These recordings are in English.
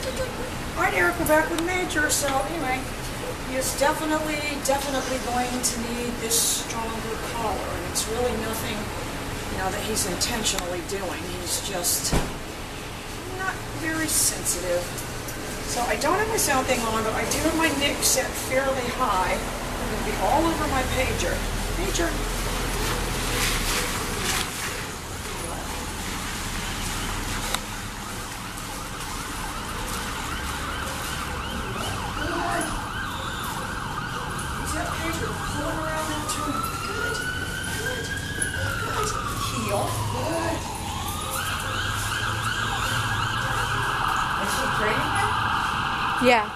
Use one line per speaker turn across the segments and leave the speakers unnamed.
Alright, Eric, we're back with Major. So anyway, he is definitely going to need this stronger collar, and it's really nothing, that he's intentionally doing. He's just not very sensitive. So I don't have my sound thing on, but I do have my nick set fairly high. I'm going to be all over my pager. Major.
Yeah.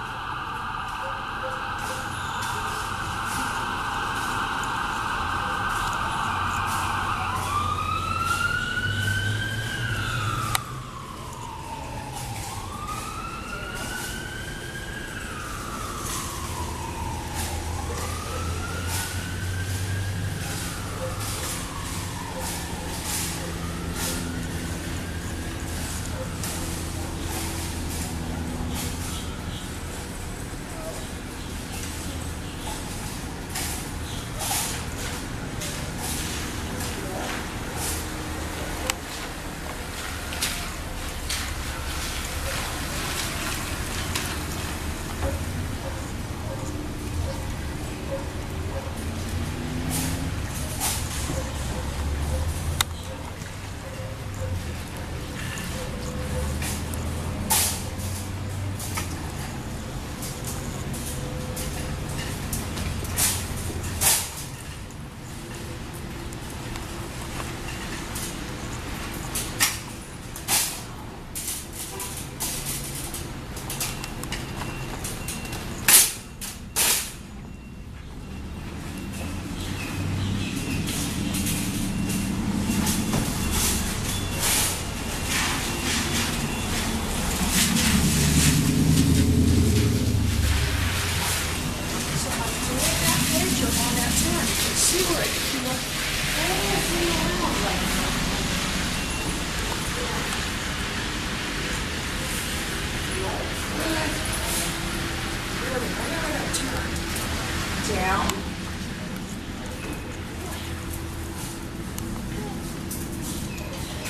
Down.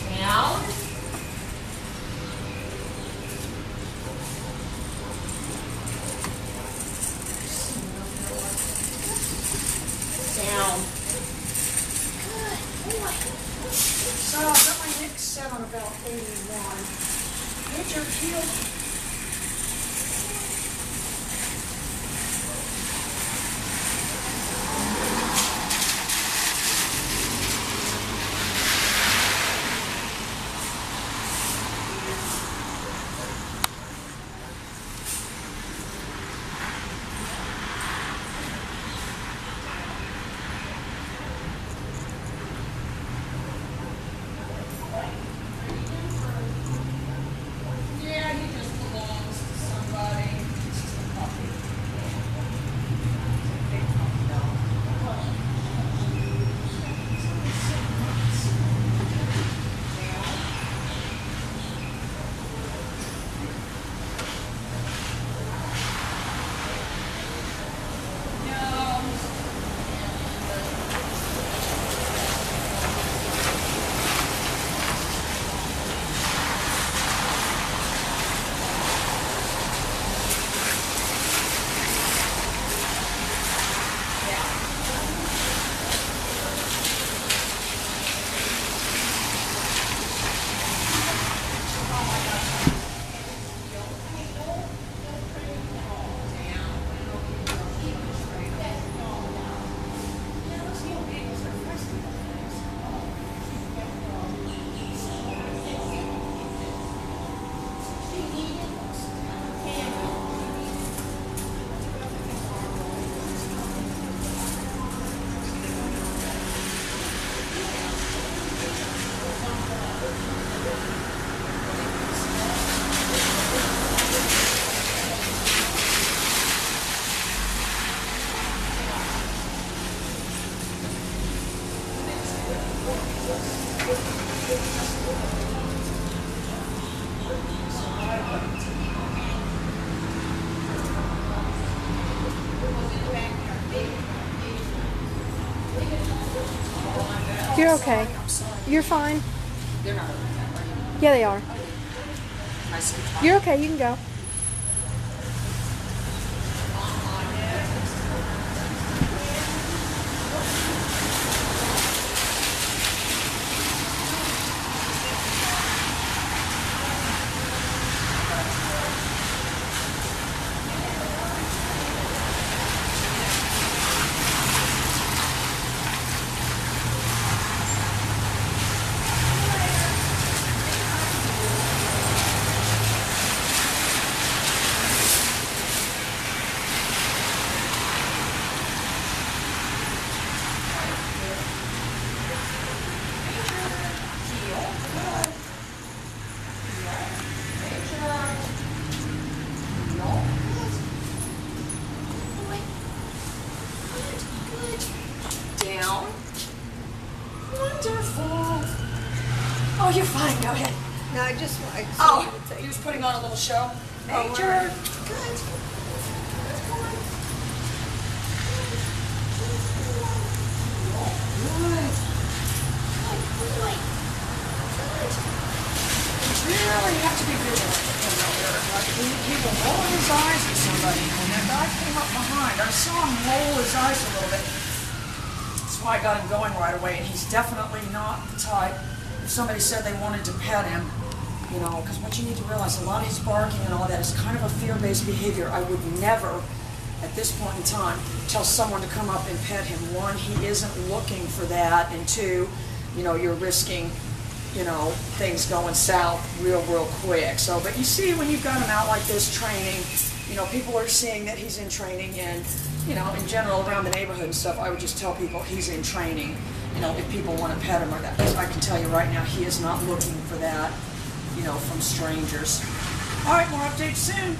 Down. Down. Good boy. So I've got my nick set on about 81. Get your heel. Yeah, he just
You're okay.
I'm sorry.
You're fine.
They're not open yet, are you?
Yeah, they are.
I see.
You're okay. You can go.
Down. Wonderful. Oh, you're fine. Go ahead.
No, I just want.
Oh, he was putting on a little show. Major. Good. Really have to be vigilant with him though, Eric. Like he will roll his eyes at somebody. When that guy came up behind, I saw him roll his eyes a little bit. That's why I got him going right away. And he's definitely not the type. If somebody said they wanted to pet him, you know, because what you need to realize, a lot of his barking and all that is kind of a fear-based behavior. I would never, at this point in time, tell someone to come up and pet him. One, he isn't looking for that, and two, you know, you're risking, you know, things going south real quick. So, but you see, when you've got him out like this training, you know, people are seeing that he's in training, and, you know, in general around the neighborhood and stuff, I would just tell people he's in training, you know, if people want to pet him or that. Because I can tell you right now, he is not looking for that, you know, from strangers. All right, more updates soon.